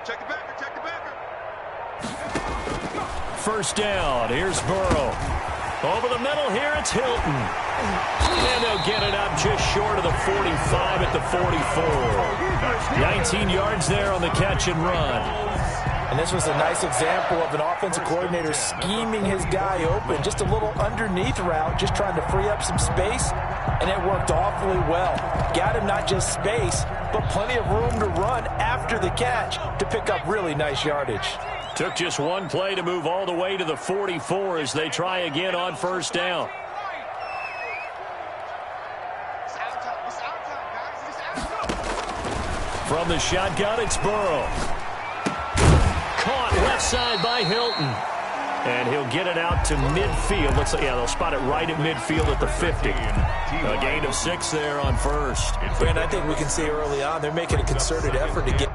Check the backer, check the backer. First down, here's Burrow. Over the middle here, it's Hilton. And they'll get it up just short of the 45 at the 44. 19 yards there on the catch and run. And this was a nice example of an offensive coordinator scheming his guy open. Just a little underneath route, just trying to free up some space, and it worked awfully well. Got him not just space, but plenty of room to run after the catch to pick up really nice yardage. Took just one play to move all the way to the 44 as they try again on first down. From the shotgun, it's Burrow. Caught left side by Hilton. And he'll get it out to midfield. Looks like, yeah, they'll spot it right at midfield at the 50. A gain of 6 there on first. And I think we can see early on they're making a concerted effort to get.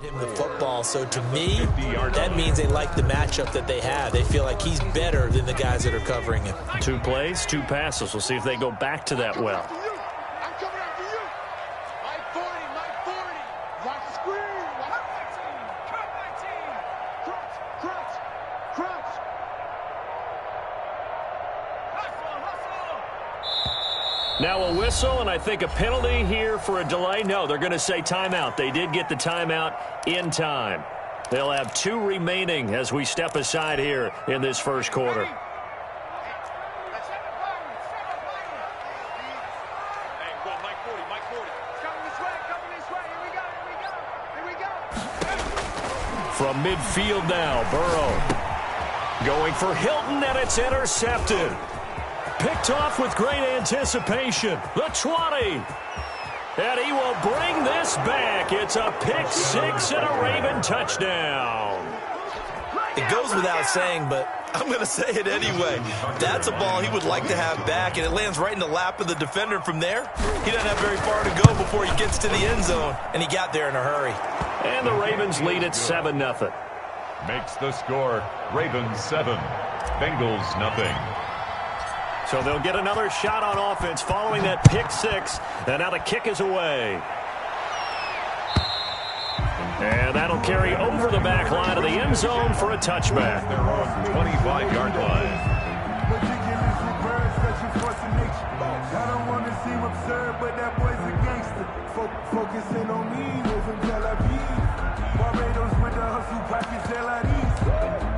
Him the football, so to me, that means they like the matchup that they have. They feel like he's better than the guys that are covering him. 2 plays, 2 passes. We'll see if they go back to that well. Now a whistle, and I think a penalty here for a delay. No, they're going to say timeout. They did get the timeout in time. They'll have 2 remaining as we step aside here in this first quarter. From midfield now, Burrow. Going for Hilton, and it's intercepted. Picked off with great anticipation. The 20. And he will bring this back. It's a pick six and a Raven touchdown. It goes without saying, but I'm going to say it anyway. That's a ball he would like to have back, and it lands right in the lap of the defender. From there, he doesn't have very far to go before he gets to the end zone, and he got there in a hurry. And the Ravens lead at 7-0. Makes the score Ravens 7, Bengals nothing. So they'll get another shot on offense following that pick six, and now the kick is away. And that'll carry over the back line of the end zone for a touchback. They're on the 25-yard line. I don't want to seem absurd, but that boy's a gangster. Focusing on me, moving Tel Aviv. Barbados with the hustle package LIDs.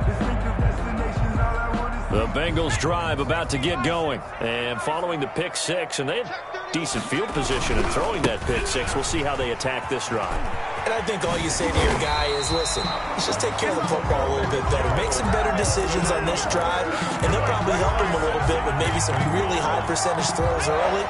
Distinctive destinations, all I want is... The Bengals drive about to get going. And following the pick six, and they had decent field position in throwing that pick six. We'll see how they attack this drive. And I think all you say to your guy is, listen, let's just take care of the football a little bit better. Make some better decisions on this drive, and they'll probably help him a little bit with maybe some really high percentage throws early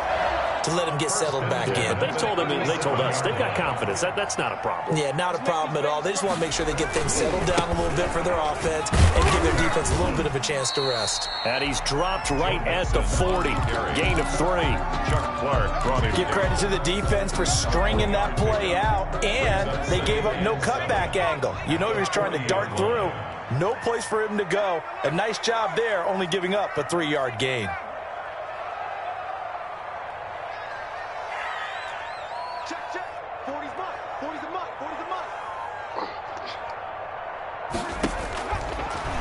to let him get settled back in. But they told us they've got confidence. That's not a problem. Yeah, not a problem at all. They just want to make sure they get things settled down a little bit for their offense and give their defense a little bit of a chance to rest. And he's dropped right at the 40. Gain of 3. Chuck Clark brought it. Give credit to the defense for stringing that play out, and they gave up no cutback angle. You know he was trying to dart through. No place for him to go. A nice job there, only giving up a 3-yard gain.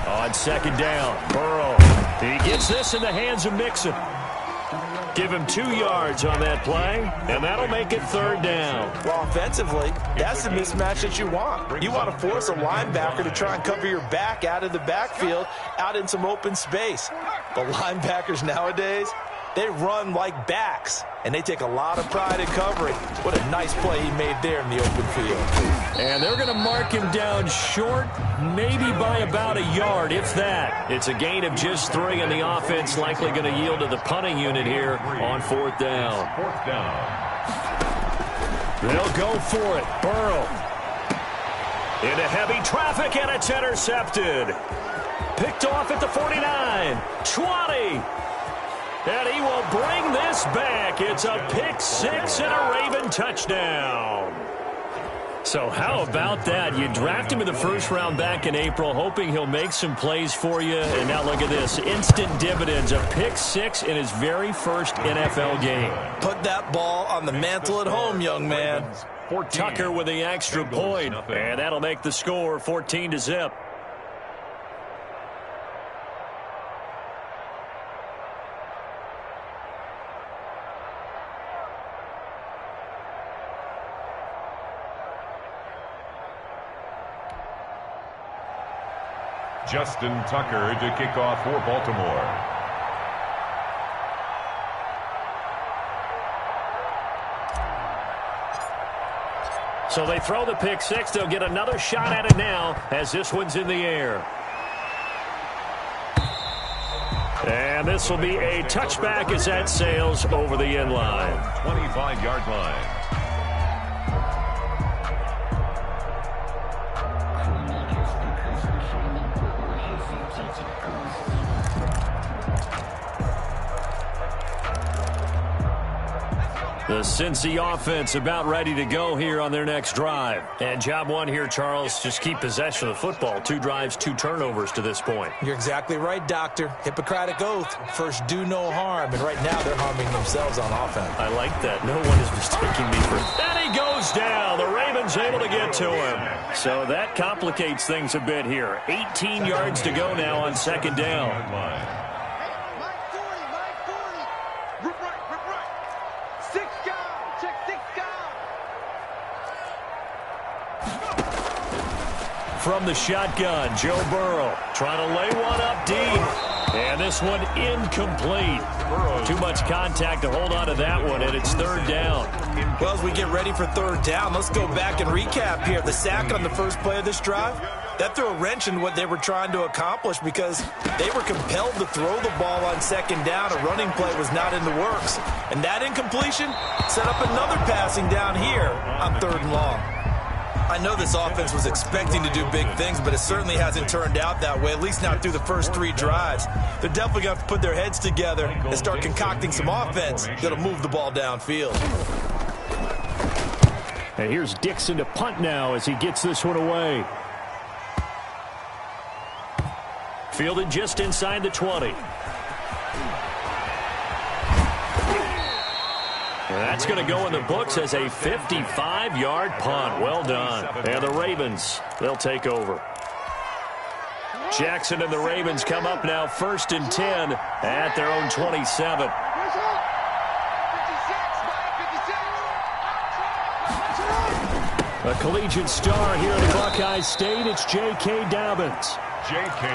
On second down, Burrow. He gets this in the hands of Mixon. Give him 2 yards on that play, and that'll make it 3rd down. Well, offensively, that's the mismatch that you want. You want to force a linebacker to try and cover your back out of the backfield, out in some open space. But linebackers nowadays, they run like backs, and they take a lot of pride in covering. What a nice play he made there in the open field. And they're going to mark him down short, maybe by about a yard, if that. It's a gain of just 3, and the offense likely going to yield to the punting unit here on 4th down. 4th down. They'll go for it. Burrow. Into heavy traffic, and it's intercepted. Picked off at the 49. 20. And he will bring this back. It's a pick six and a Raven touchdown. So how about that? You draft him in the 1st round back in April, hoping he'll make some plays for you. And now look at this. Instant dividends. A pick six in his very first NFL game. Put that ball on the mantle at home, young man. Tucker with the extra point. And that'll make the score 14-0. Justin Tucker to kick off for Baltimore. So they throw the pick six. They'll get another shot at it now as this one's in the air. And this will be a touchback as that sails over the end line. 25-yard line. The Cincy offense about ready to go here on their next drive. And job one here, Charles, just keep possession of the football. 2 drives, 2 turnovers to this point. You're exactly right, Doctor. Hippocratic oath. First, do no harm. And right now, they're harming themselves on offense. I like that. No one is mistaking me for... And he goes down. The Ravens able to get to him. So that complicates things a bit here. 18 yards to go now on 2nd down. from the shotgun. Joe Burrow trying to lay one up deep. And this one incomplete. Too much contact to hold on to that one, and it's third down. Well, as we get ready for third down, let's go back and recap here. The sack on the first play of this drive, that threw a wrench in what they were trying to accomplish because they were compelled to throw the ball on second down. A running play was not in the works. And that incompletion set up another passing down here on third and long. I know this offense was expecting to do big things, but it certainly hasn't turned out that way, at least not through the first 3 drives. They're definitely going to have to put their heads together and start concocting some offense that'll move the ball downfield. And here's Dixon to punt now as he gets this one away. Fielded just inside the 20. And that's going to go in the books as a 55-yard punt. Well done. And the Ravens, they'll take over. Jackson and the Ravens come up now 1st and 10 at their own 27. A collegiate star here at Buckeye State, it's J.K. Dobbins.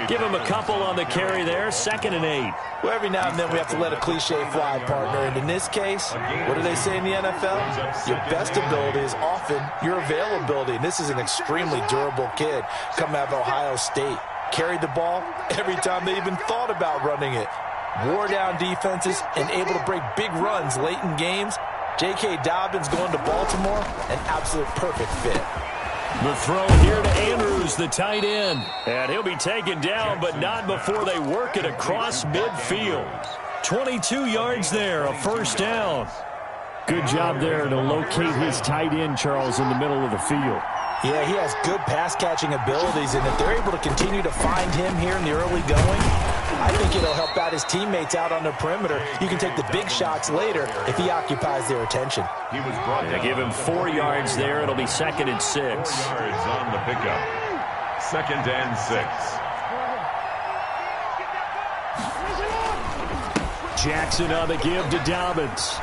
Give him a couple on the carry there, 2nd and 8. Well, every now and then we have to let a cliche fly, partner. And in this case, what do they say in the NFL? Your best ability is often your availability. And this is an extremely durable kid coming out of Ohio State. Carried the ball every time they even thought about running it. Wore down defenses and able to break big runs late in games. J.K. Dobbins going to Baltimore, an absolute perfect fit. The throw here to Andrews, the tight end. And he'll be taken down, but not before they work it across midfield. 22 yards there, a first down. Good job there to locate his tight end, Charles, in the middle of the field. Yeah, he has good pass-catching abilities, and if they're able to continue to find him here in the early going, I think it'll help out his teammates out on the perimeter. You can take the big shots later if he occupies their attention. He was brought down. Give him 4 yards there. It'll be 2nd and 6. 4 yards on the pickup. 2nd and 6. Jackson on the give to Dobbins.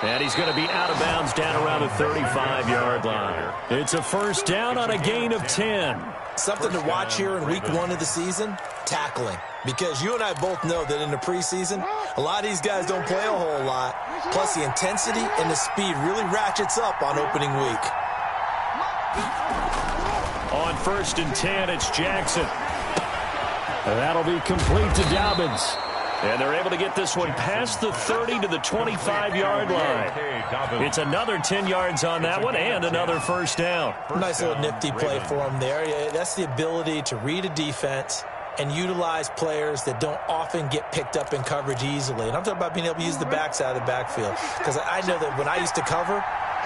And he's going to be out of bounds down around the 35-yard line. It's a first down on a gain of 10. Something to watch here in week 1 of the season, tackling. Because you and I both know that in the preseason, a lot of these guys don't play a whole lot. Plus, the intensity and the speed really ratchets up on opening week. On 1st and 10, it's Jackson. And that'll be complete to Dobbins. And they're able to get this one past the 30 to the 25-yard line. It's another 10 yards on that one and another first down. Nice little nifty play for him there. Yeah, that's the ability to read a defense and utilize players that don't often get picked up in coverage easily. And I'm talking about being able to use the backside of the backfield. Because I know that when I used to cover,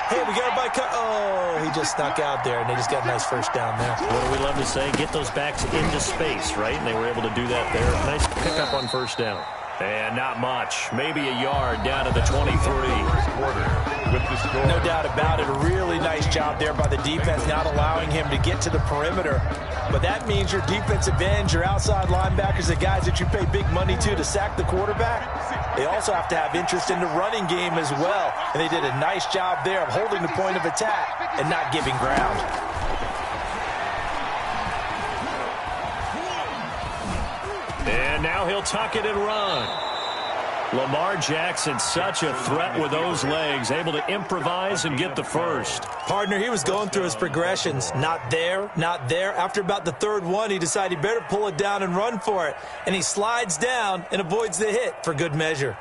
hey, we got a bike cut. Oh, he just snuck out there, and they just got a nice first down there. What do we love to say? Get those backs into space, right? And they were able to do that there. Nice pickup on first down. And not much. Maybe a yard down to the 23. No doubt about it. A really nice job there by the defense, not allowing him to get to the perimeter. But that means your defensive ends, your outside linebackers, the guys that you pay big money to sack the quarterback, they also have to have interest in the running game as well. And they did a nice job there of holding the point of attack and not giving ground. And now he'll tuck it and run. Lamar Jackson, such a threat with those legs, able to improvise and get the first. Partner, he was going through his progressions. Not there, not there. After about the third one, he decided he better pull it down and run for it. And he slides down and avoids the hit for good measure.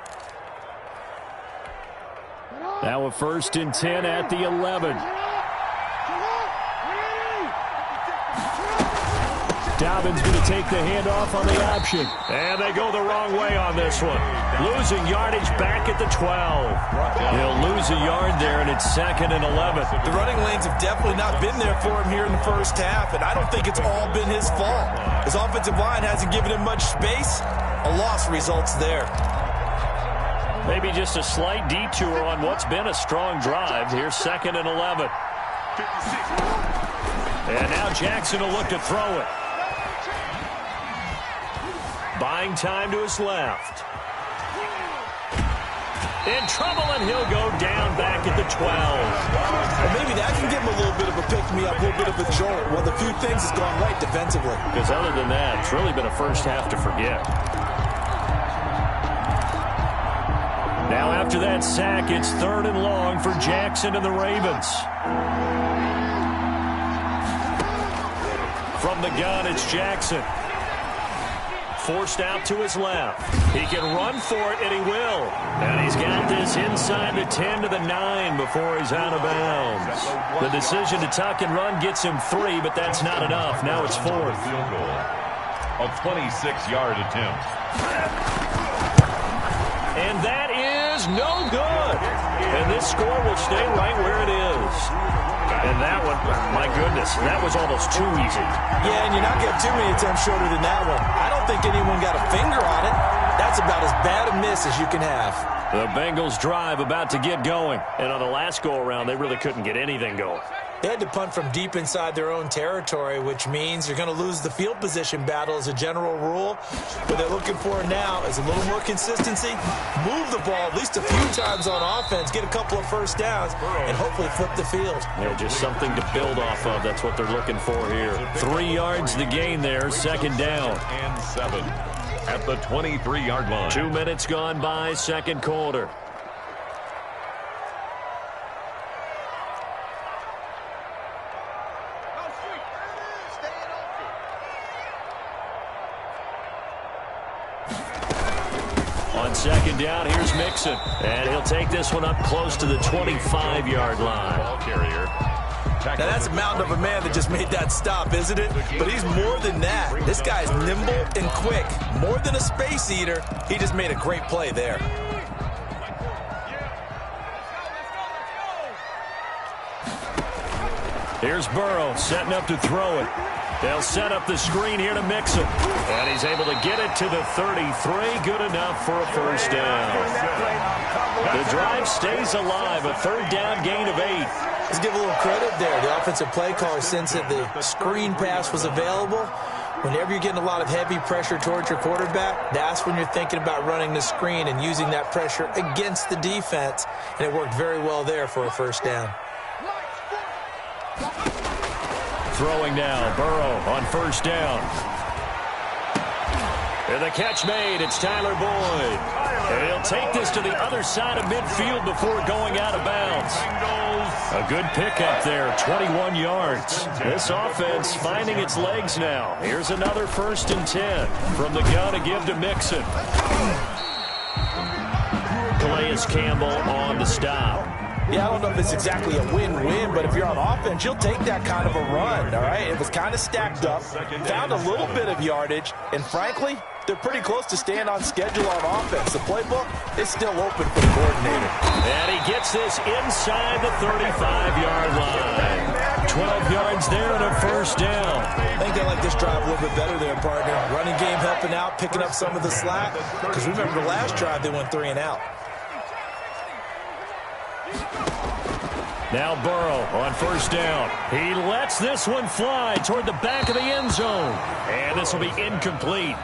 Now a 1st and 10 at the 11. Dobbins going to take the handoff on the option. And they go the wrong way on this one. Losing yardage back at the 12. He'll lose a yard there, and it's 2nd and 11. The running lanes have definitely not been there for him here in the first half, and I don't think it's all been his fault. His offensive line hasn't given him much space. A loss results there. Maybe just a slight detour on what's been a strong drive. Here's 2nd and 11. And now Jackson will look to throw it. Buying time to his left. In trouble, and he'll go down back at the 12. Well, maybe that can give him a little bit of a pick-me-up, a little bit bit of a jolt. Well, the few things has gone right defensively. Because other than that, it's really been a first half to forget. Now after that sack, it's 3rd and long for Jackson and the Ravens. From the gun, it's Jackson. Forced out to his left. He can run for it, and he will. And he's got this inside the 10 to the 9 before he's out of bounds. The decision to tuck and run gets him 3, but that's not enough. Now it's 4th. Field goal. A 26-yard attempt. And that is no good. And this score will stay right where it is. And that one, my goodness, that was almost too easy. Yeah, and you're not getting too many attempts shorter than that one. I don't think anyone got a finger on it. That's about as bad a miss as you can have. The Bengals drive about to get going. And on the last go-around, they really couldn't get anything going. They had to punt from deep inside their own territory, which means you're going to lose the field position battle as a general rule. What they're looking for now is a little more consistency, move the ball at least a few times on offense, get a couple of first downs, and hopefully flip the field. Yeah, just something to build off of. That's what they're looking for here. 3 yards the gain there, 2nd down. And 7 at the 23-yard line. 2 minutes gone by, 2nd quarter. On 2nd down, here's Mixon. And he'll take this one up close to the 25-yard line. Ball carrier. Now, that's a mountain of a man that just made that stop, isn't it? But he's more than that. This guy's nimble and quick. More than a space eater, he just made a great play there. Here's Burrow setting up to throw it. They'll set up the screen here to Mixon. And he's able to get it to the 33. Good enough for a first down. The drive stays alive. A 3rd down gain of 8. Let's give a little credit there. The offensive play caller, since that the screen pass was available, whenever you're getting a lot of heavy pressure towards your quarterback, that's when you're thinking about running the screen and using that pressure against the defense. And it worked very well there for a first down. Throwing now, Burrow on 1st down. And the catch made, it's Tyler Boyd. And he'll take this to the other side of midfield before going out of bounds. A good pickup there, 21 yards. This offense finding its legs now. Here's another 1st and 10 from the gun to give to Mixon. Calais Campbell on the stop. Yeah, I don't know if it's exactly a win-win, but if you're on offense, you'll take that kind of a run, all right? It was kind of stacked up, found a little bit of yardage, and frankly, they're pretty close to staying on schedule on offense. The playbook is still open for the coordinator. And he gets this inside the 35-yard line. 12 yards there and a first down. I think they like this drive a little bit better there, partner. Running game helping out, picking up some of the slack, because remember the last drive they went 3 and out. Now Burrow on 1st down. He lets this one fly toward the back of the end zone. And this will be incomplete.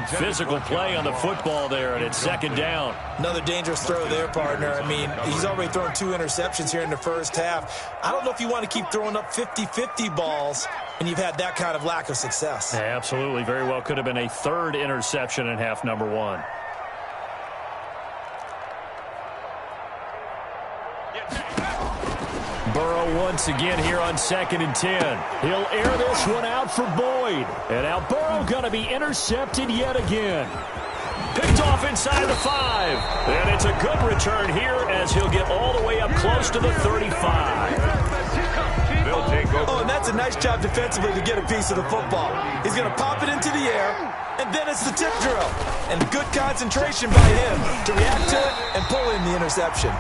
Physical play on the football there, and it's 2nd down. Another dangerous throw there, partner. I mean, he's already thrown 2 interceptions here in the first half. I don't know if you want to keep throwing up 50-50 balls and you've had that kind of lack of success. Yeah, absolutely. Very well could have been a 3rd interception in half number 1. Burrow once again here on 2nd and 10. He'll air this one out for Boyd. And now Burrow going to be intercepted yet again. Picked off inside the 5. And it's a good return here as he'll get all the way up close to the 35. They'll take over. Oh, and that's a nice job defensively to get a piece of the football. He's going to pop it into the air, and then it's the tip drill. And good concentration by him to react to it and pull in the interception.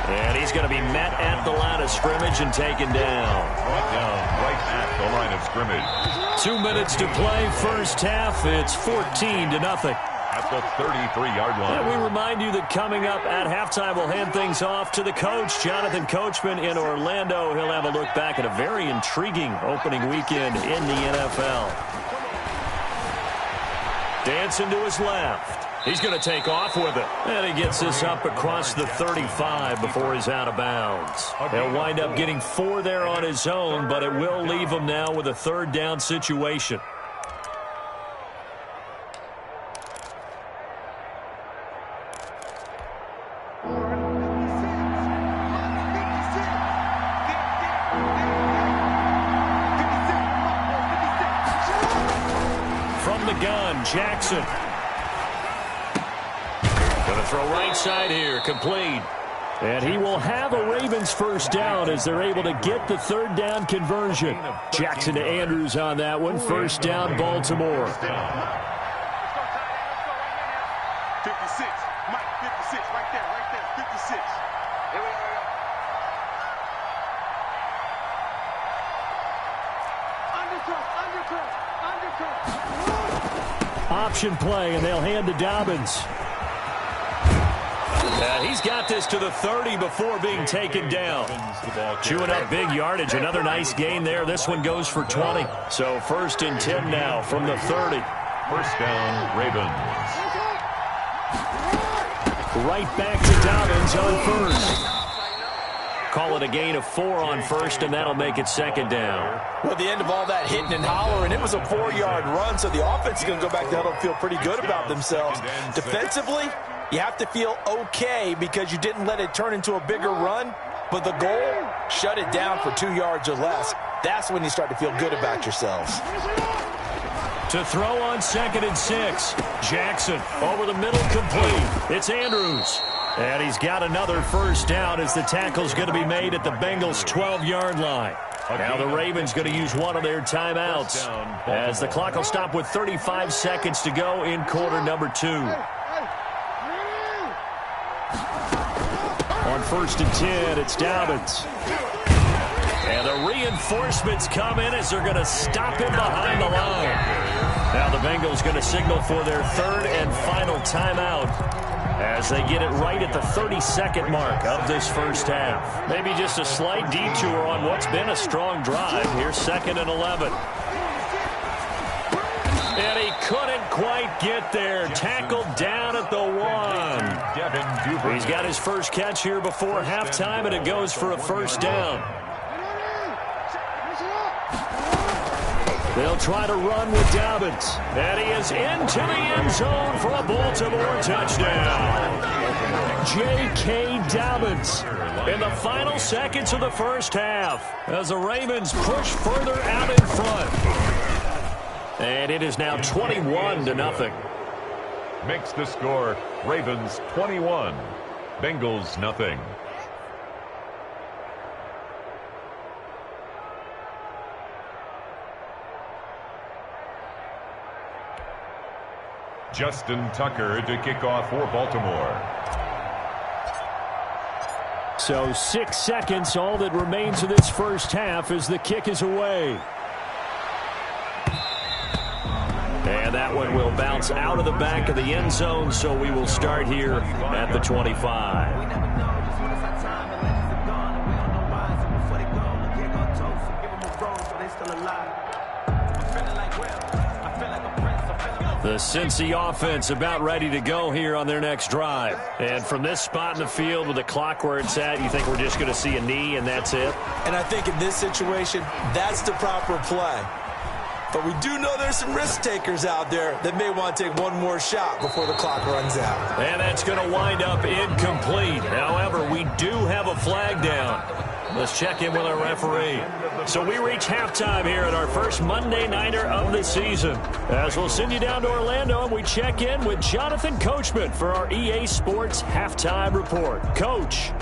And he's going to be met at the line of scrimmage and taken down. Brought down right at the line of scrimmage. 2 minutes to play, first half. It's 14-0. At the 33-yard line. And we remind you that coming up at halftime, we'll hand things off to the coach, Jonathan Coachman in Orlando. He'll have a look back at a very intriguing opening weekend in the NFL. Dancing to his left. He's going to take off with it. And he gets this up across the 35 before he's out of bounds. He'll wind up getting 4 there on his own, but it will leave him now with a third down situation. From the gun, Jackson. Going to throw right side here, complete. And he will have a Ravens first down as they're able to get the third down conversion. Jackson to Andrews on that one. First down, Baltimore. 56. Mike, 56. Right there. 56. Here we go. Undercut. Option play, and they'll hand to Dobbins. He's got this to the 30 before being taken down. Chewing up big yardage. Another nice gain there. This one goes for 20. So 1st and 10 now from the 30. First down, Ravens. Right back to Dobbins on first. Call it a gain of 4 on first, and that'll make it 2nd down. Well, at the end of all that hitting and hollering, it was a 4-yard run, so the offense is going to go back to huddle and feel pretty good about themselves. Defensively, you have to feel okay because you didn't let it turn into a bigger run, but the goal, shut it down for 2 yards or less. That's when you start to feel good about yourselves. To throw on 2nd and 6. Jackson over the middle, complete. It's Andrews. And he's got another first down as the tackle's going to be made at the Bengals' 12-yard line. Now the Ravens going to use one of their timeouts as the clock will stop with 35 seconds to go in quarter number 2. On 1st and 10, it's Dobbins. And the reinforcements come in as they're going to stop him behind the line. Now the Bengals going to signal for their 3rd and final timeout as they get it right at the 32nd mark of this first half. Maybe just a slight detour on what's been a strong drive. Here's 2nd and 11. And he couldn't quite get there. Tackled down at the 1. He's got his first catch here before halftime, and it goes for a first down. They'll try to run with Dobbins. And he is into the end zone for a Baltimore touchdown. J.K. Dobbins in the final seconds of the first half as the Ravens push further out in front. And it is now 21-0. Makes the score Ravens 21, Bengals nothing. Justin Tucker to kick off for Baltimore. So 6 seconds, all that remains of this first half as the kick is away. And that one will bounce out of the back of the end zone, so we will start here at the 25. The Cincy offense about ready to go here on their next drive. And from this spot in the field with the clock where it's at, you think we're just going to see a knee and that's it? And I think in this situation, that's the proper play. But we do know there's some risk takers out there that may want to take one more shot before the clock runs out. And that's going to wind up incomplete. However, we do have a flag down. Let's check in with our referee. So we reach halftime here at our first Monday Nighter of the season. As we'll send you down to Orlando and we check in with Jonathan Coachman for our EA Sports Halftime Report. Coach.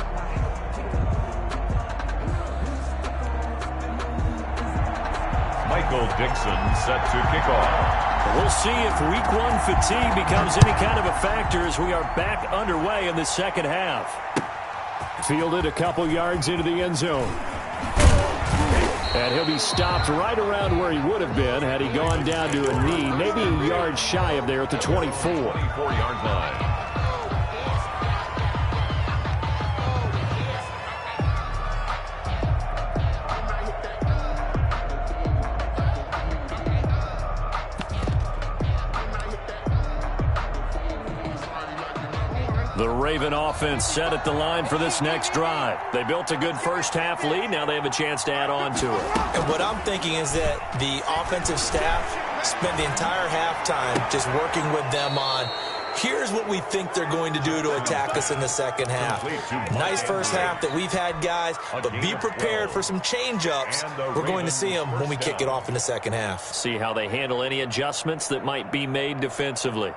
Michael Dixon set to kick off. We'll see if week 1 fatigue becomes any kind of a factor as we are back underway in the second half. Fielded a couple yards into the end zone. And he'll be stopped right around where he would have been had he gone down to a knee, maybe a yard shy of there at the 24. 24-yard line. The Raven offense set at the line for this next drive. They built a good first-half lead. Now they have a chance to add on to it. And what I'm thinking is that the offensive staff spent the entire halftime just working with them on, here's what we think they're going to do to attack us in the second half. Nice first half that we've had, guys, but be prepared for some change-ups. We're going to see them when we kick it off in the second half. See how they handle any adjustments that might be made defensively.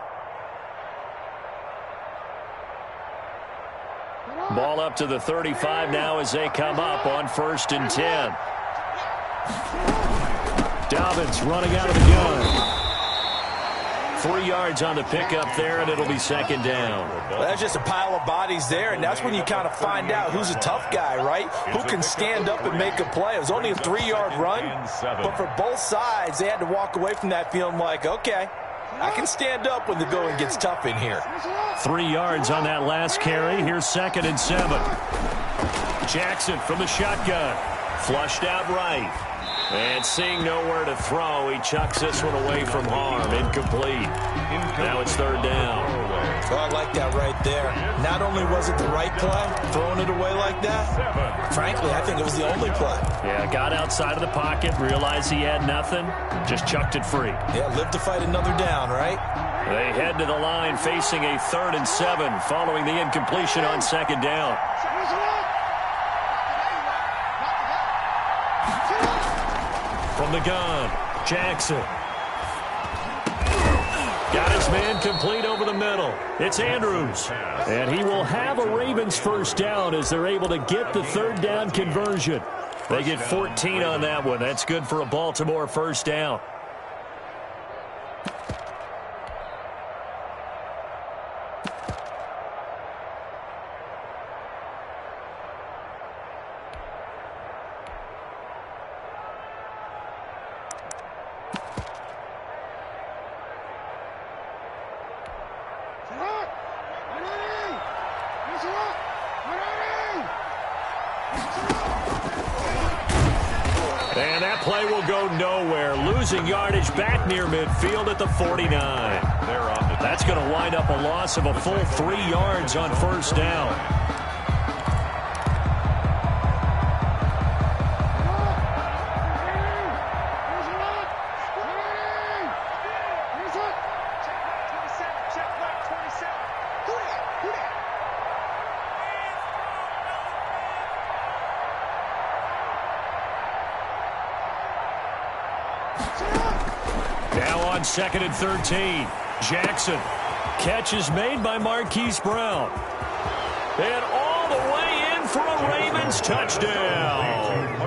Ball up to the 35 now as they come up on 1st and 10. Dobbins running out of the gun. 3 yards on the pickup there, and it'll be 2nd down. Well, that's just a pile of bodies there, and that's when you kind of find out who's a tough guy, right? Who can stand up and make a play. It was only a 3-yard run, but for both sides, they had to walk away from that feeling like, okay, I can stand up when the going gets tough in here. 3 yards on that last carry. Here's 2nd and 7. Jackson from the shotgun. Flushed out right. And seeing nowhere to throw, he chucks this one away from harm. Incomplete. Now it's 3rd down. Oh, I like that right there. Not only was it the right play, throwing it away like that, frankly, I think it was the only play. Yeah, got outside of the pocket, realized he had nothing, just chucked it free. Yeah, live to fight another down, right? They head to the line facing a 3rd and 7 following the incompletion on 2nd down. From the gun, Jackson. Got his man complete over the middle. It's Andrews. And he will have a Ravens 1st down as they're able to get the 3rd down conversion. They get 14 on that one. That's good for a Baltimore 1st down. And that play will go nowhere. Losing yardage back near midfield at the 49. That's going to wind up a loss of a full 3 yards on 1st down. Now on 2nd and 13. Jackson. Catch is made by Marquise Brown. And all the way in for a Ravens touchdown.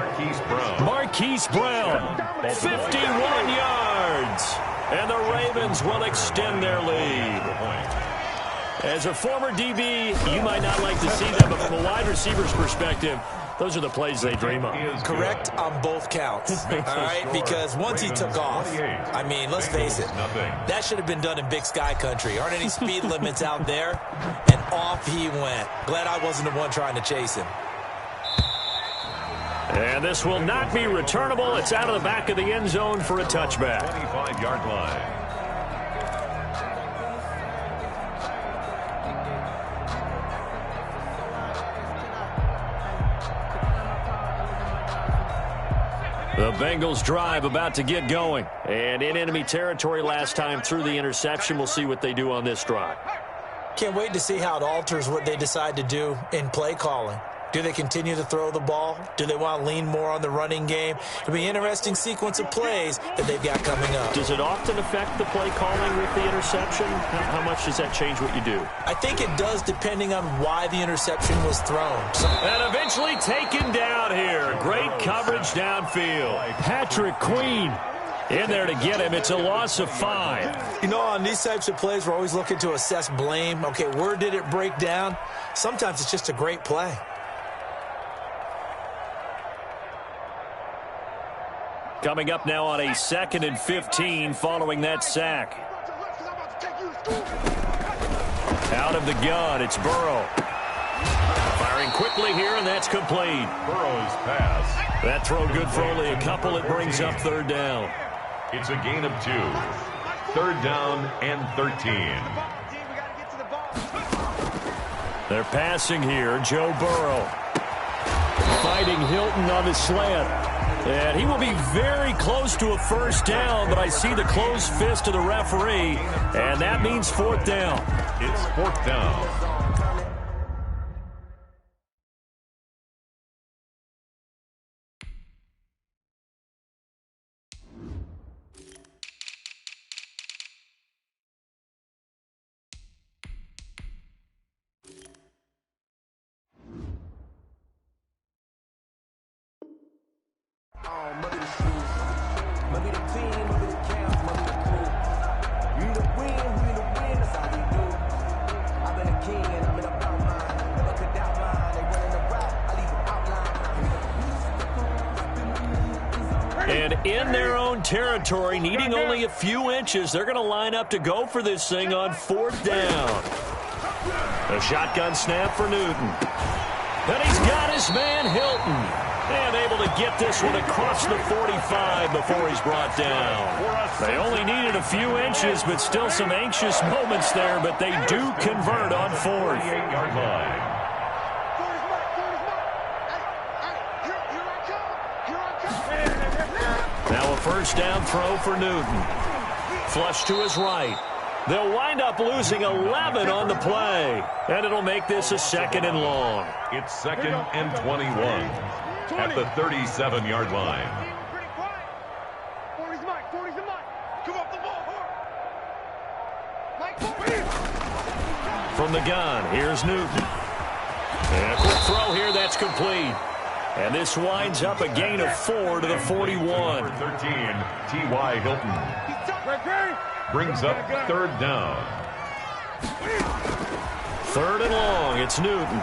Marquise Brown. 51 yards. And the Ravens will extend their lead. As a former DB, you might not like to see that, but from a wide receiver's perspective, those are the plays they dream of. Correct on both counts, all right? Because once he took off, I mean, let's face it, that should have been done in Big Sky country. Aren't any speed limits out there? And off he went. Glad I wasn't the one trying to chase him. And this will not be returnable. It's out of the back of the end zone for a touchback. 25-yard line. The Bengals drive about to get going. And in enemy territory last time through the interception. We'll see what they do on this drive. Can't wait to see how it alters what they decide to do in play calling. Do they continue to throw the ball? Do they want to lean more on the running game? It'll be an interesting sequence of plays that they've got coming up. Does it often affect the play calling with the interception? How much does that change what you do? I think it does depending on why the interception was thrown. And eventually taken down here. Great coverage downfield. Patrick Queen in there to get him. It's a loss of 5. You know, on these types of plays, we're always looking to assess blame. Okay, where did it break down? Sometimes it's just a great play. Coming up now on a 2nd and 15 following that sack. Out of the gun, it's Burrow. Firing quickly here, and that's complete. Burrow's pass. That throw good for only a couple. It brings up 3rd down. It's a gain of 2. 3rd down and 13. They're passing here. Joe Burrow fighting Hilton on the slant. And he will be very close to a first down, but I see the closed fist of the referee, and that means fourth down. It's fourth down. Mother the shoes, mother the team, mother the camp, mother the crew. We the win, that's how we do. I've been a king and I'm in a bout line. Never could doubt mine, they running the route, I leave an outline. And in their own territory, needing only a few inches, they're going to line up to go for this thing on fourth down. A shotgun snap for Newton. And he's got his man Hilton. And able to get this one across the 45 before he's brought down. They only needed a few inches, but still some anxious moments there, but they do convert on fourth. 48-yard line. Now a first down throw for Newton. Flush to his right. They'll wind up losing 11 on the play. And it'll make this a second and long. It's second and 21 at the 37-yard line. From the gun, here's Newton. And a quick throw here, that's complete. And this winds up a gain of 4 to the 41. 13, T.Y. Hilton brings up third down. Third and long, it's Newton.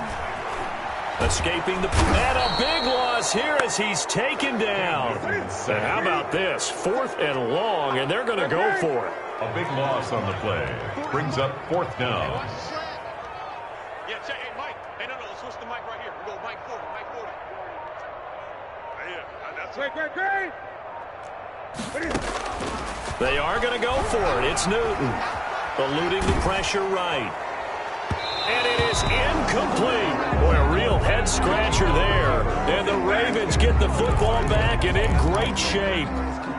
Escaping the... And a big loss here as he's taken down. And how about this? Fourth and long, and they're going to go for it. A big loss on the play. Brings up fourth down. Yeah, check. Hey, Mike. Hey, no, let's switch the mic right here. We go Mike 40, Mike 40. Yeah, that's They are going to go for it. It's Newton. Eluding the pressure right. And it is incomplete. Boy, a real head-scratcher there. And the Ravens get the football back and in great shape.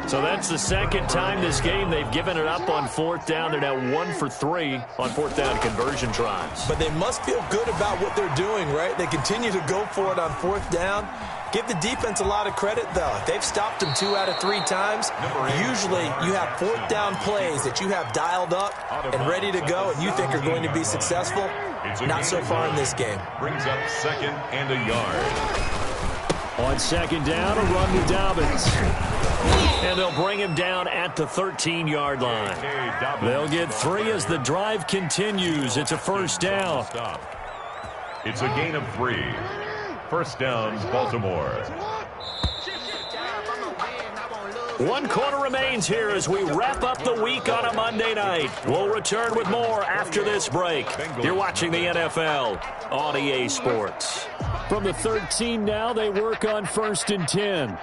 So that's the second time this game they've given it up on fourth down. They're now 1 for 3 on fourth down conversion tries. But they must feel good about what they're doing, right? They continue to go for it on fourth down. Give the defense a lot of credit, though. They've stopped them 2 out of 3 times. Usually, you have fourth down plays that you have dialed up and ready to go and you think are going to be successful. Not so far in this game. Brings up second and a yard. On second down, a run to Dobbins. And they'll bring him down at the 13-yard line. They'll get 3 as the drive continues. It's a first down. It's a gain of 3. First down, Baltimore. 1 quarter remains here as we wrap up the week on a Monday night. We'll return with more after this break. You're watching the NFL on EA Sports. From the 13 now, they work on first and 10.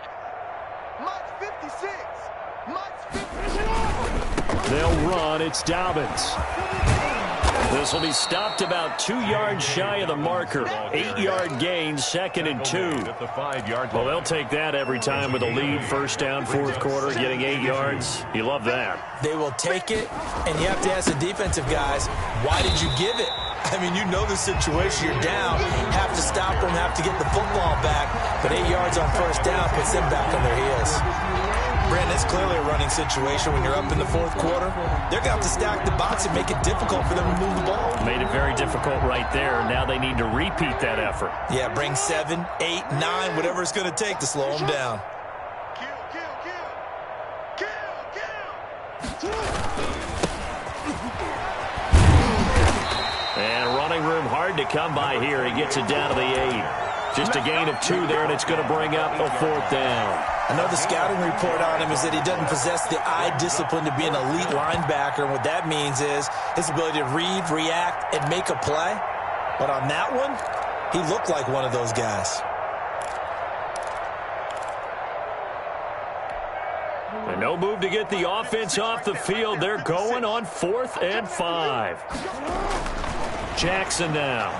They'll run. It's Dobbins. This will be stopped about 2 yards shy of the marker. 8-yard gain, second and 2. Well, they'll take that every time with a lead. First down, fourth quarter, getting 8 yards. You love that. They will take it, and you have to ask the defensive guys, why did you give it? I mean, you know the situation. You're down, have to stop them, have to get the football back. But 8 yards on first down puts them back on their heels. Brandon, it's clearly a running situation when you're up in the fourth quarter. They're going to have to stack the box and make it difficult for them to move the ball. Made it very difficult right there. Now they need to repeat that effort. Yeah, bring 7, 8, 9, whatever it's going to take to slow them down. And running room hard to come by here. He gets it down to the 8. Just a gain of 2 there, and it's going to bring up a fourth down. Another scouting report on him is that he doesn't possess the eye discipline to be an elite linebacker. And what that means is his ability to read, react, and make a play. But on that one, he looked like one of those guys. And no move to get the offense off the field. They're going on 4th and 5. Jackson now.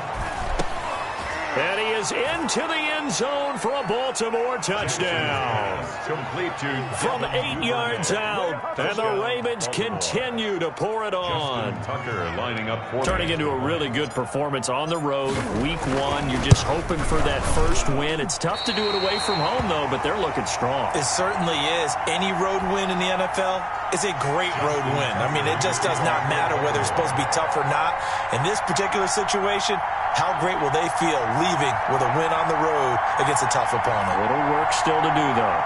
And he is into the end zone for a Baltimore touchdown. Complete to from 8 yards out. And the Ravens continue to pour it on. Tucker lining up for turning into a really good performance on the road. Week 1, you're just hoping for that first win. It's tough to do it away from home, though, but they're looking strong. It certainly is. Any road win in the NFL is a great road win. I mean, it just does not matter whether it's supposed to be tough or not. In this particular situation, how great will they feel leaving with a win on the road against a tough opponent? A little work still to do, though.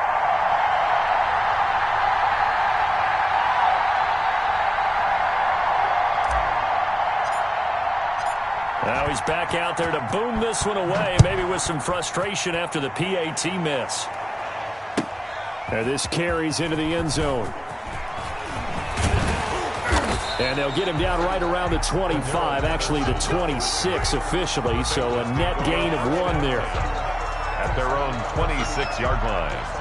Now he's back out there to boom this one away, maybe with some frustration after the PAT miss. Now this carries into the end zone. And they'll get him down right around the 25, actually the 26 officially, so a net gain of 1 there. At their own 26-yard line.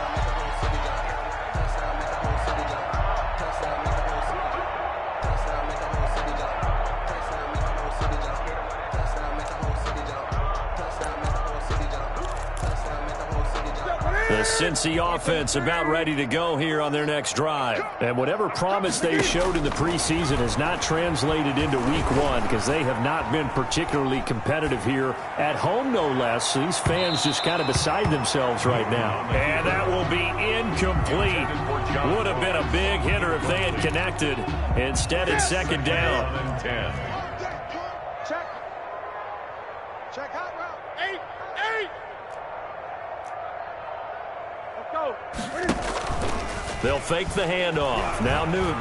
The Cincy offense about ready to go here on their next drive. And whatever promise they showed in the preseason has not translated into week 1 because they have not been particularly competitive here at home, no less. So these fans just kind of beside themselves right now. And that will be incomplete. Would have been a big hitter if they had connected. Instead, it's second down. Check hot route. 8. Go. They'll fake the handoff. Now Newton.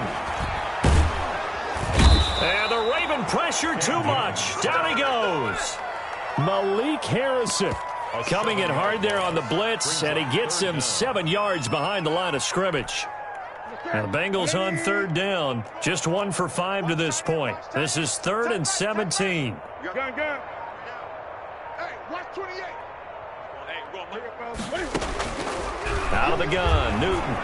And the Raven pressure too much. Down he goes. Malik Harrison coming in hard there on the blitz, and he gets him 7 yards behind the line of scrimmage. And the Bengals on third down. Just 1 for 5 to this point. This is 3rd and 17. Gun. Hey, watch 28. Out of the gun, Newton.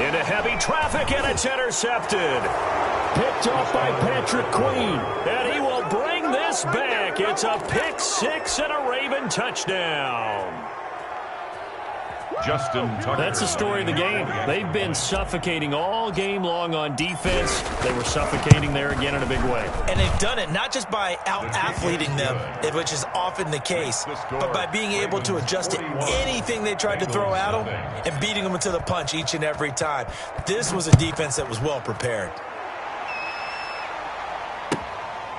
Into heavy traffic, and it's intercepted. Picked off by Patrick Queen, and he will bring this back. It's a pick 6 and a Raven touchdown. Justin Tucker. That's the story of the game. They've been suffocating all game long on defense. They were suffocating there again in a big way. And they've done it not just by out-athleting them, which is often the case, but by being able to adjust to anything they tried to throw at them and beating them to the punch each and every time. This was a defense that was well prepared.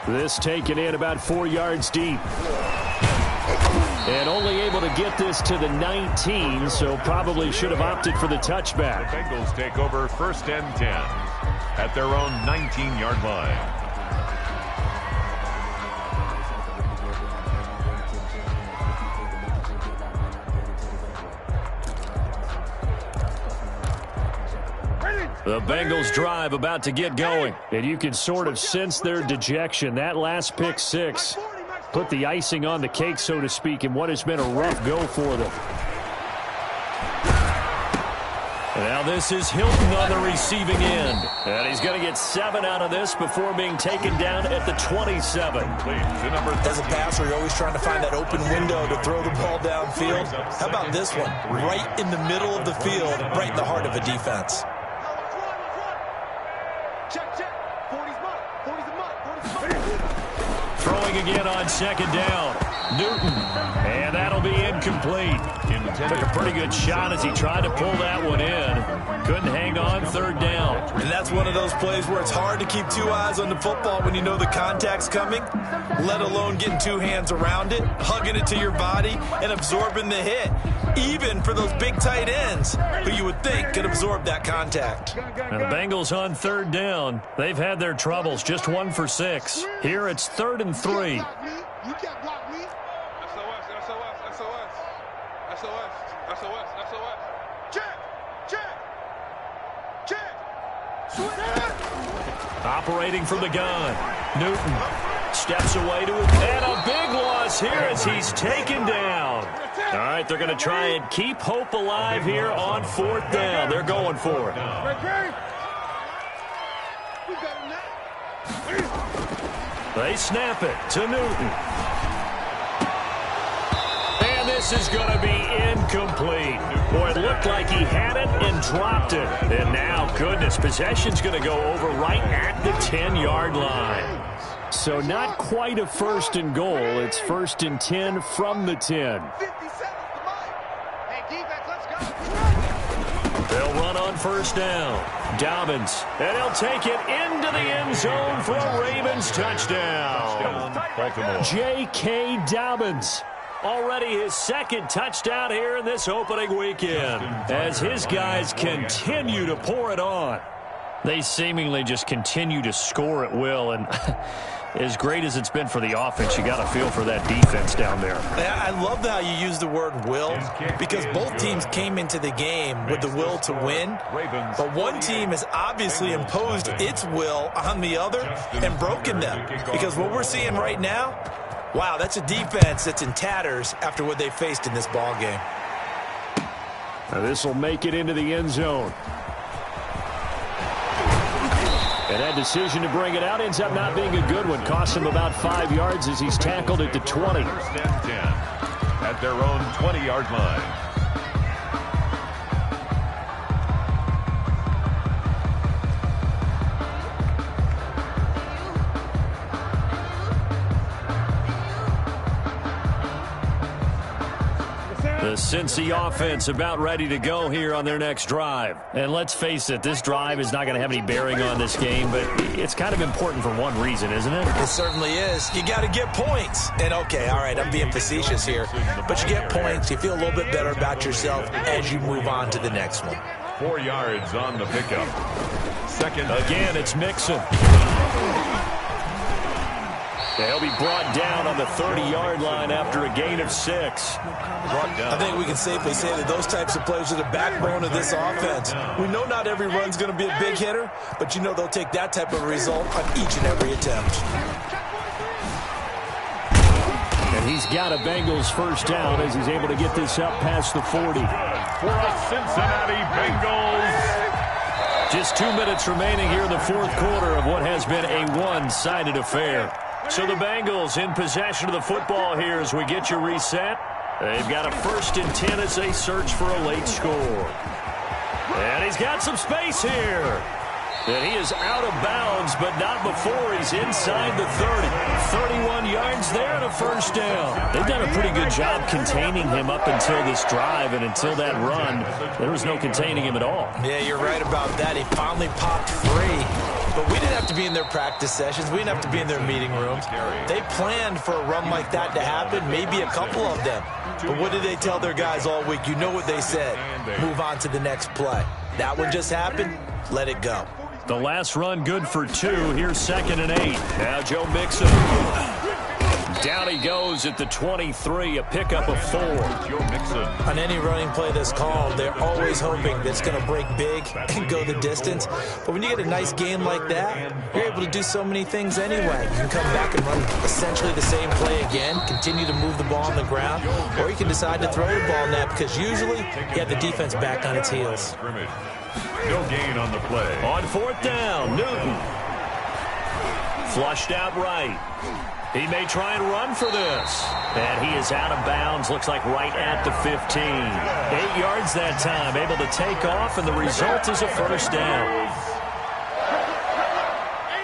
This taken in about 4 yards deep. And only able to get this to the 19, so probably should have opted for the touchback. The Bengals take over 1st and 10 at their own 19-yard line. The Bengals drive about to get going, and you can sort of sense their dejection. That last pick 6 put the icing on the cake, so to speak, in what has been a rough go for them. Now this is Hilton on the receiving end. And he's going to get 7 out of this before being taken down at the 27. As a passer, you're always trying to find that open window to throw the ball downfield. How about this one? Right in the middle of the field, right in the heart of a defense. Throwing again on second down. Newton. And that'll be incomplete. Took a pretty good shot as he tried to pull that one in. Couldn't hang on, third down. And that's one of those plays where it's hard to keep 2 eyes on the football when you know the contact's coming, let alone getting 2 hands around it, hugging it to your body, and absorbing the hit. Even for those big tight ends who you would think could absorb that contact. And the Bengals on third down. They've had their troubles, just 1 for 6. Here it's 3rd and 3. You can't block me. SOS. Check. Operating from the gun. Newton steps away to it. And a big loss here as he's taken down. All right, they're going to try and keep hope alive here on 4th down. They're going for it. They snap it to Newton. And this is going to be incomplete. Boy, it looked like he had it and dropped it. And now, goodness, possession's going to go over right at the 10-yard line. So not quite a 1st and goal. It's 1st and 10 from the 10. They'll run on 1st down. Dobbins, and he'll take it into the end zone for a Ravens touchdown. J.K. Dobbins. Already his 2nd touchdown here in this opening weekend as his guys continue to pour it on. They seemingly just continue to score at will, and as great as it's been for the offense, you got to feel for that defense down there. I love how you use the word will, because both teams came into the game with the will to win, but one team has obviously imposed its will on the other and broken them, because what we're seeing right now, wow, that's a defense that's in tatters after what they faced in this ball game. Now this will make it into the end zone. And that decision to bring it out ends up not being a good one. Costs him about 5 yards as he's tackled at the 20. 1st and 10 at their own 20-yard line. The Cincy offense about ready to go here on their next drive. And let's face it, this drive is not going to have any bearing on this game, but it's kind of important for one reason, isn't it? It certainly is. You got to get points. And okay, all right, I'm being facetious here, but you get points. You feel a little bit better about yourself as you move on to the next one. 4 yards on the pickup. 2nd. Again, it's Mixon. They'll be brought down on the 30-yard line after a gain of 6. I think we can safely say that those types of plays are the backbone of this offense. We know not every run's going to be a big hitter, but you know they'll take that type of result on each and every attempt. And he's got a Bengals 1st down as he's able to get this up past the 40. For a Cincinnati Bengals. Just 2 minutes remaining here in the 4th quarter of what has been a one-sided affair. So the Bengals in possession of the football here as we get you reset. They've got a 1st and 10 as they search for a late score. And he's got some space here. And he is out of bounds, but not before he's inside the 30. 31 yards there and a 1st down. They've done a pretty good job containing him up until this drive, and until that run, there was no containing him at all. Yeah, you're right about that. He finally popped free. But we didn't have to be in their practice sessions. We didn't have to be in their meeting rooms. They planned for a run like that to happen, maybe a couple of them. But what did they tell their guys all week? You know what they said. Move on to the next play. That one just happened. Let it go. The last run good for 2. Here's 2nd and 8. Now Joe Mixon. Down he goes at the 23, a pickup of 4. Joe Mixon. On any running play that's called, they're always hoping that it's going to break big and go the distance. But when you get a nice game like that, you're able to do so many things anyway. You can come back and run essentially the same play again, continue to move the ball on the ground, or you can decide to throw the ball now because usually you have the defense back on its heels. No gain on the play. On 4th down, Newton. Flushed out right. He may try and run for this. And he is out of bounds, looks like right at the 15. 8 yards that time, able to take off, and the result is a 1st down.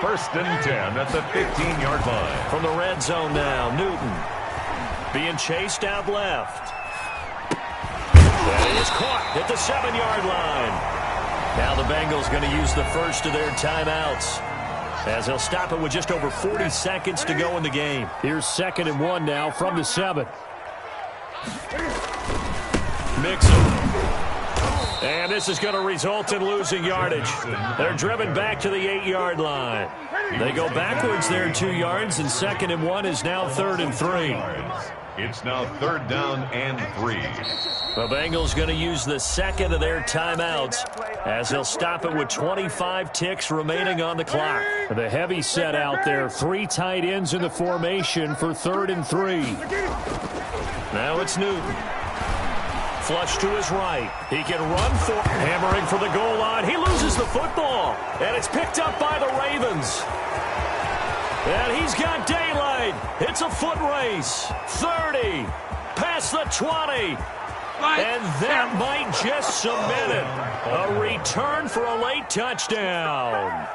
1st and 10 at the 15-yard line. From the red zone now, Newton being chased out left. And he is caught at the 7-yard line. Now the Bengals going to use the first of their timeouts, as they'll stop it with just over 40 seconds to go in the game. Here's 2nd and 1 now from the 7. Mixon. And this is going to result in losing yardage. They're driven back to the 8-yard line. They go backwards there 2 yards, and 2nd and 1 is now 3rd and 3. It's now 3rd down and 3. The Bengals going to use the 2nd of their timeouts, as they'll stop it with 25 ticks remaining on the clock. The heavy set out there. 3 tight ends in the formation for 3rd and 3. Now it's Newton. Flush to his right. He can run for hammering for the goal line. He loses the football, and it's picked up by the Ravens. And he's got daylight. It's a foot race. 30. Past the 20. And that might just cement it. A return for a late touchdown.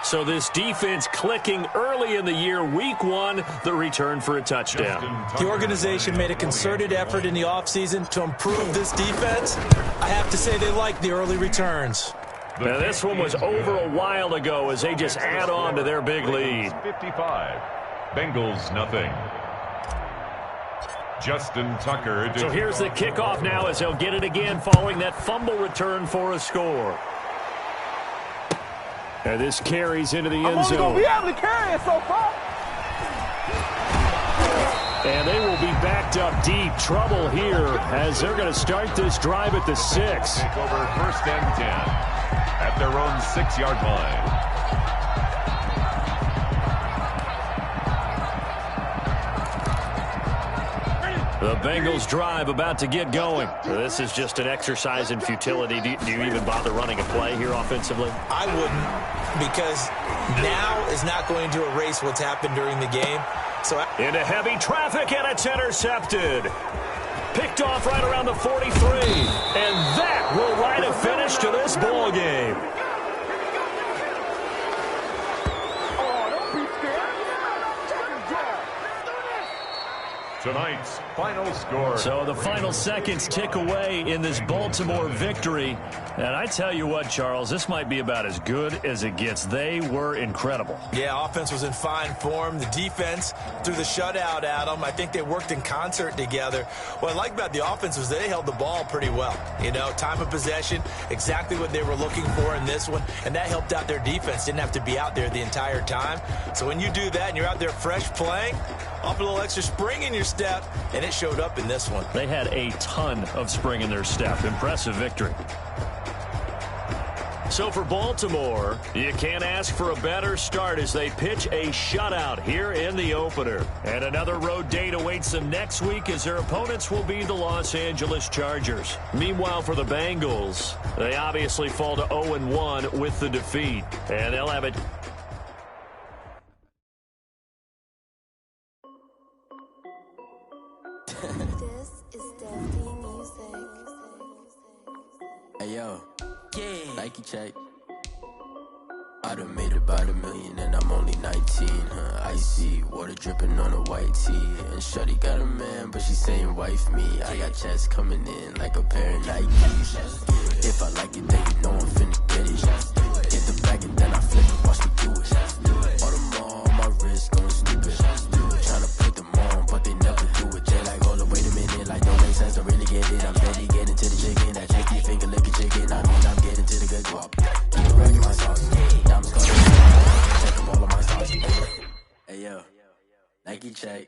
So this defense clicking early in the year. Week 1, the return for a touchdown. The organization made a concerted effort in the offseason to improve this defense. I have to say they like the early returns. Now, this one was over a while ago as they just add on to their big lead. 55. Bengals nothing. Justin Tucker. So here's the kickoff now as they'll get it again following that fumble return for a score. And this carries into the end zone. I'm only going to be able to carry it so far. And they will be backed up deep. Trouble here as they're going to start this drive at the 6. Take over 1st and 10 at their own 6-yard line. The Bengals drive about to get going. This is just an exercise in futility. Do you even bother running a play here offensively? I wouldn't, because now is not going to erase what's happened during the game. So into heavy traffic, and it's intercepted. Picked off right around the 43. And that will write a finish to this ball game. Tonight's final score. So the final seconds tick away in this Baltimore victory. And I tell you what, Charles, this might be about as good as it gets. They were incredible. yeah, offense was in fine form. The defense threw the shutout at them. I think they worked in concert together. What I like about the offense was they held the ball pretty well. You know, time of possession, exactly what they were looking for in this one. And that helped out their defense. Didn't have to be out there the entire time. So when you do that and you're out there fresh playing, off a little extra spring in your step, and it showed up in this one. They had a ton of spring in their step. Impressive victory. So for Baltimore, you can't ask for a better start as they pitch a shutout here in the opener. And another road date awaits them next week as their opponents will be the Los Angeles Chargers. Meanwhile, for the Bengals, they obviously fall to 0-1 with the defeat. And they'll have it. This is Destiny Music. Hey yo, yeah. Nike check. I done made about $1 million and I'm only 19. Icy water dripping on a white tee. And shorty got a man, but she saying wife me. I got checks coming in like a pair of Nikes. If I like it, then you know I'm finna get it. Get the bag and then I flip it, watch me do it. All on my wrist going stupid. Tryna put them on, but they never do it. They like, hold up, wait a minute, like don't make sense to really get it. I'm steady getting to the chicken, that tricky finger licking chicken. I mean, I'm getting to the good guap. Keep racking my sauce. Diamonds calling, check up all of my sauce. Hey yo, Nike check,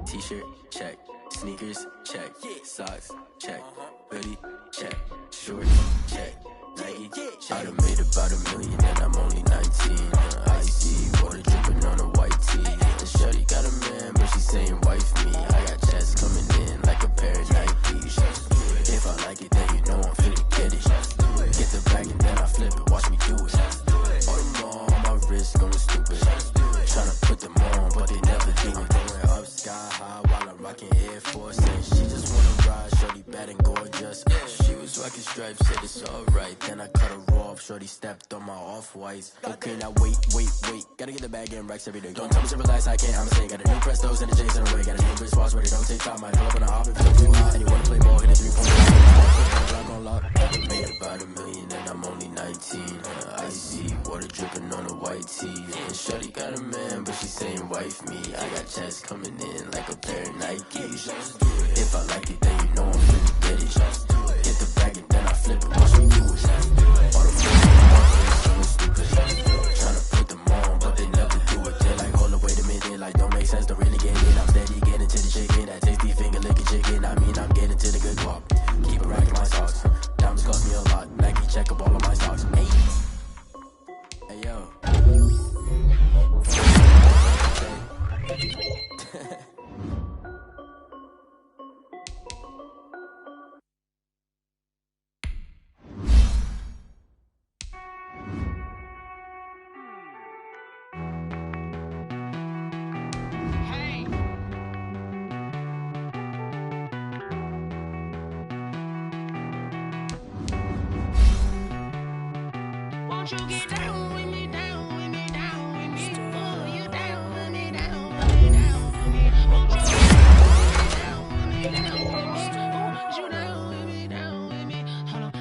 t-shirt check, sneakers check, socks check, hoodie check, shorts check, Nike. I done made about $1 million and I'm only 19. Icy water dripping on a white tee. And shorty got a man, but she saying wife me. I got checks coming in like a pair of Nikes. If I like it, then you know I'm finna get it. Get the bag and then I flip it, watch me do it. All them on my wrist going stupid. Tryna put them on, but they never do it. Going up sky high while I'm rocking Air Force. And she just wanna ride, shorty bad and gorgeous. She was rocking stripes, said it's alright. Then I cut her off, shorty stepped on my off-whites. Okay, now wait. Gotta get the bag and racks every day. Don't tell me to relax, I can't, I'ma say. Got a new Prestos and the J's in the way. Got a new bitch watch, but it don't take time. I pull up on a hop and feel too hot. And you wanna play ball, hit a 3-point. Lock on lock. I made about $1 million and I'm only 19. Icy water dripping on a white tee. And shorty got a man, but she saying wife me. I got checks coming in like a pair of Nikes. If I like it, then you know I'm finna get it. Get the bag and then I flip it, watch me do it. All the money, stupid. Tryna put them on, but they never do it. They like, hold up, wait a minute, like don't make sense to really get it. I'm steady getting to the chicken, that tasty finger licking chicken. I mean, I'm getting to the good one. Won't you get down with me, down with me, down with me? Oh, you down with me, down with me, down with me. Won't you get down with me, down with me, down with me? Oh, you down with me, down with me. Hold on.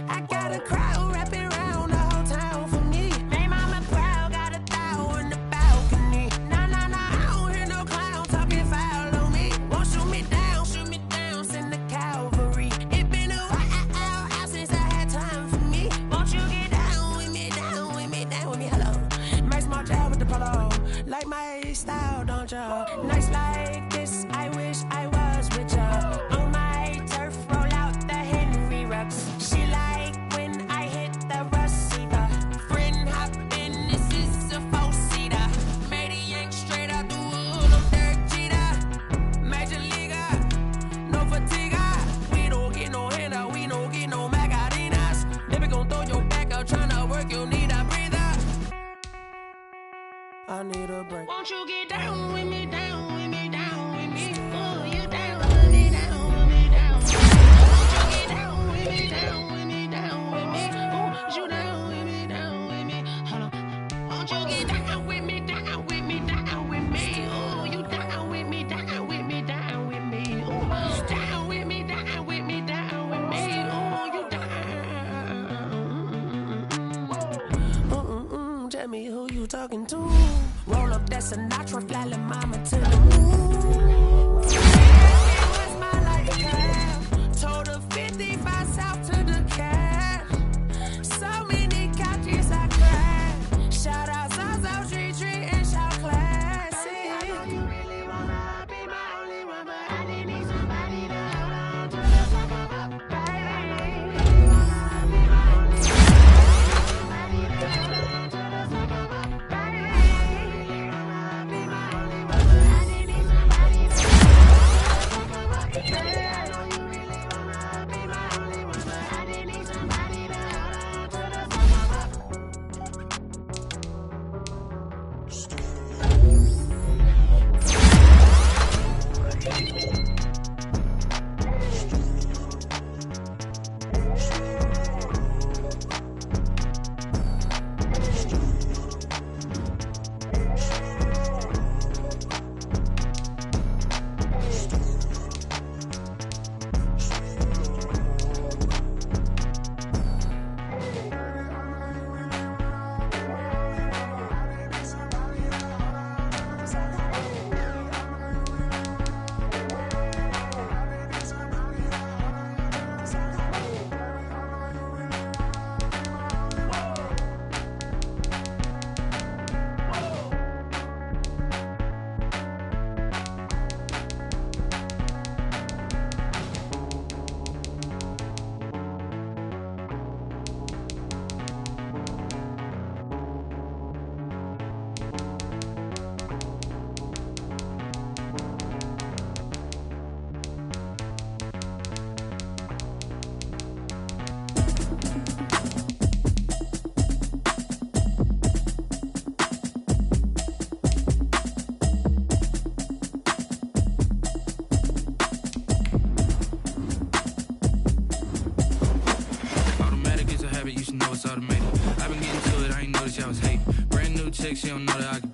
I got a crowd wrapping around the whole town for me. Hey, mama proud, got a thou in the balcony. Nah, nah, nah, I don't hear no clown talking foul on me. Won't shoot me down, send the cavalry. It been a while since I had time for me. Won't you get down with me, down with me, down with me? Hello. Nice small job with the polo. Like my style, don't ya? Nice like this, I wish I was with ya. On my turf, roll out the Henry Rux. She like when I hit the receiver. Friend hop in, this is a four-seater. Made a yank straight out the wood, I'm Derek Jeter. Major leaguer, no fatigue. We don't get no handout, we don't get no Macarinas. Never gon' throw your back out, tryna work, you need a breather. I need a break. Won't you get down with me, down with me, down with me? Oh, you down with me, down with me, down with me. Won't you get down with me, down with me, down with me? Oh, you down with me, down with me. Hold on. Won't you get down with me, down with me, down with me? Oh, you down with me, down with me, down with me. Oh, down with me, down with me, down with me. Oh, you down. Tell me who you talking to. Roll up that Sinatra, fly la mama to the moon. What's my life path? Told her 55 south to the cat. So many couches I cried. Shout out South Street and shout classic. I know you really wanna be my only one, but I didn't need somebody to hold on to the suck of up, baby. You wanna be my only one, somebody to hold on to the suck of up, baby. You wanna be my only one, but I didn't need somebody to hold on to the suck of up, baby. I know you really wanna be my only one, but I didn't need somebody to hold on to the suck of up. Automatic is a habit, you should know it's automated. I've been getting to it, I ain't noticed y'all was hating. Brand new chick, she don't know that I can